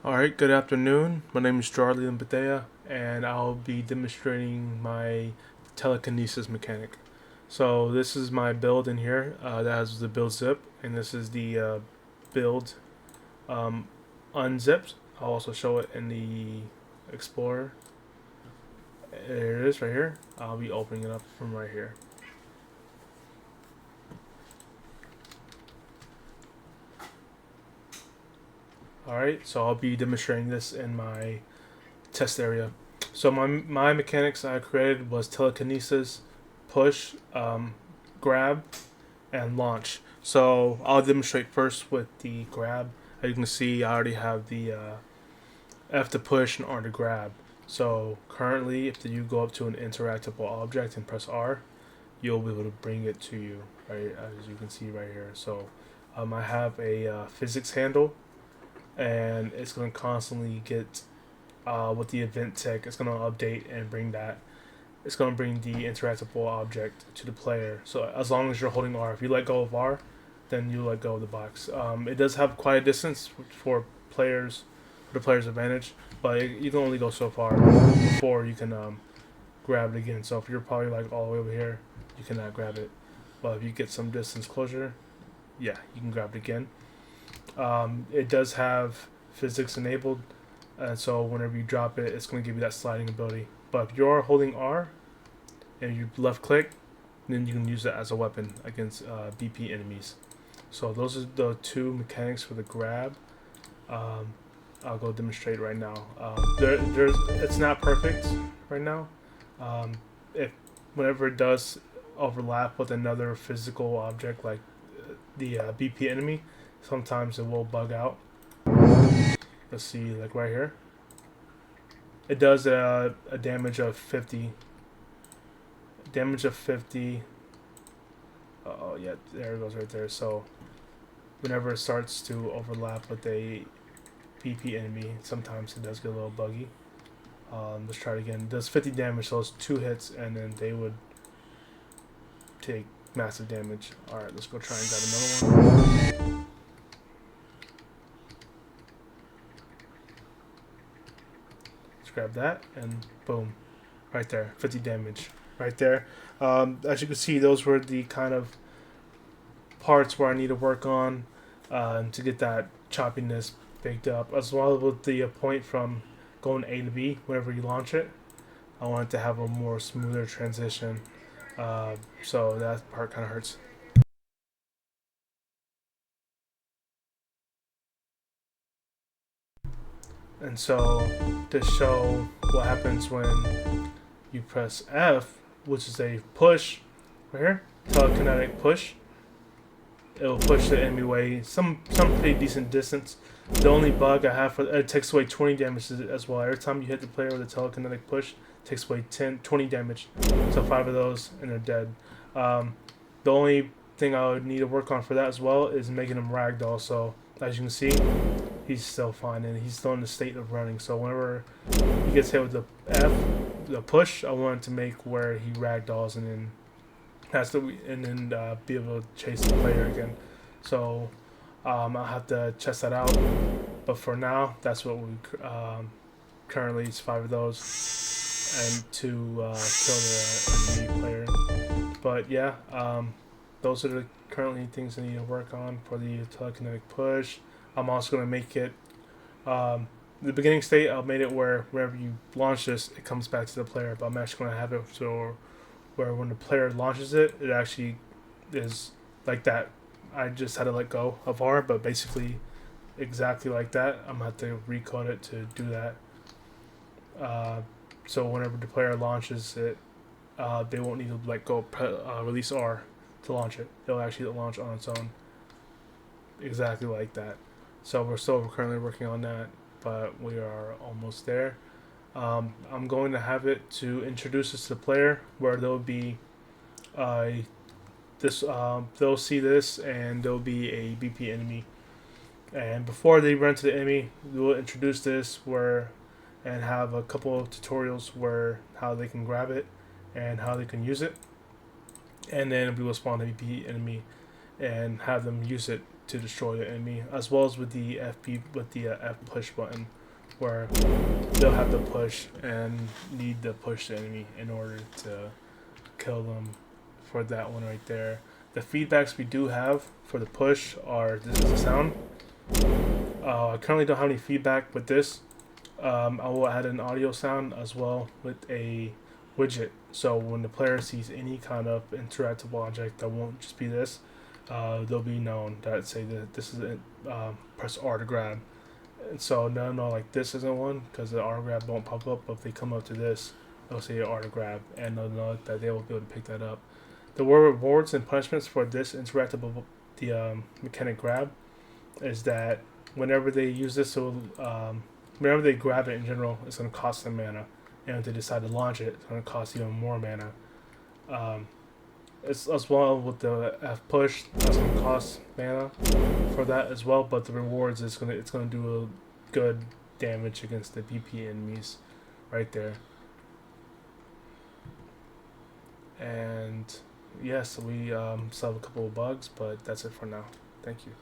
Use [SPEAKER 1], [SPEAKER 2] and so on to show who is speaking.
[SPEAKER 1] Alright, good afternoon. My name is Charlie Limbatea, and I'll be demonstrating my telekinesis mechanic. So this is my build in here that has the build zip, and this is the build um, unzipped. I'll also show it in the Explorer. There it is right here. I'll be opening it up from right here. Alright, so I'll be demonstrating this in my test area. So my mechanics I created was telekinesis, push, grab, and launch. So I'll demonstrate first with the grab. As you can see, I already have the F to push and R to grab. So currently, if you go up to an interactable object and press R, you'll be able to bring it to you, right? As you can see right here. So I have a physics handle, and it's going to constantly get with the event tech. It's going to update and bring that. It's going to bring the interactable object to the player. So as long as you're holding R, if you let go of R, then you let go of the box. It does have quite a distance for players, for the player's advantage, but you can only go so far before you can grab it again. So if you're probably like all the way over here, you cannot grab it. But if you get some distance closer, yeah, you can grab it again. It does have physics enabled, and so whenever you drop it, it's going to give you that sliding ability. But if you're holding R and you left click, then you can use that as a weapon against BP enemies. So those are the two mechanics for the grab. Um, I'll go demonstrate right now. It's not perfect right now. If whenever it does overlap with another physical object like the BP enemy, sometimes it will bug out. Let's see, like right here. It does a damage of 50. Damage of 50. Oh, yeah, there it goes right there. So, whenever it starts to overlap with a BP enemy, sometimes it does get a little buggy. Let's try it again. It does 50 damage, so it's 2 hits, and then they would take massive damage. Alright, let's go try and grab another one. Let's grab that, and boom. Right there, 50 damage. Right there. As you can see, those were the kind of parts where I need to work on to get that choppiness baked up, as well as with the point from going A to B whenever you launch it. I want it to have a more smoother transition, so that part kind of hurts. And so to show what happens when you press F, which is a push, right here, telekinetic push, it'll push the enemy away some pretty decent distance. The only bug I have for it takes away 20 damage as well. Every time you hit the player with a telekinetic push, it takes away 20 damage. So 5 of those and they're dead. The only thing I would need to work on for that as well is making him ragdoll. So as you can see, he's still fine and he's still in the state of running. So whenever he gets hit with the F, the push, I want to make where he ragdolls and then be able to chase the player again. So I'll have to test that out. But for now, that's what we currently it's 5 of those and to kill the enemy player. But yeah, those are the currently things I need to work on for the telekinetic push. I'm also going to make it the beginning state. I've made it where wherever you launch this, it comes back to the player. But I'm actually going to have it so where when the player launches it, it actually is like that. I just had to let go of R, but basically exactly like that. I'm gonna have to recode it to do that. So whenever the player launches it, they won't need to let go, release R to launch it. It'll actually launch on its own, exactly like that. So we're still currently working on that, but we are almost there. I'm going to have it to introduce us to the player, where there'll be uh, they'll see this and there'll be a BP enemy. And before they run to the enemy, we'll introduce this where and have a couple of tutorials where how they can grab it and how they can use it. And then we will spawn a BP enemy and have them use it to destroy the enemy, as well as with the F push button, where they'll have to push and need to push the enemy in order to kill them. For that one right there, the feedbacks we do have for the push are this is the sound. I currently don't have any feedback with this. I will add an audio sound as well with a widget, so when the player sees any kind of interactive object that won't just be this, they'll be known that say that this is it. Press R to grab, and so they'll know like this isn't one because the R grab won't pop up. But if they come up to this, they'll say R to grab, and they'll know that they will be able to pick that up. The rewards and punishments for this interactive mechanic grab is that whenever they use this, whenever they grab it in general, it's going to cost them mana, and if they decide to launch it, it's going to cost even more mana. It's as well with the F push, that's going to cost mana for that as well. But the rewards is it's gonna do a good damage against the BP enemies, right there. And yes, we still have a couple of bugs, but that's it for now. Thank you.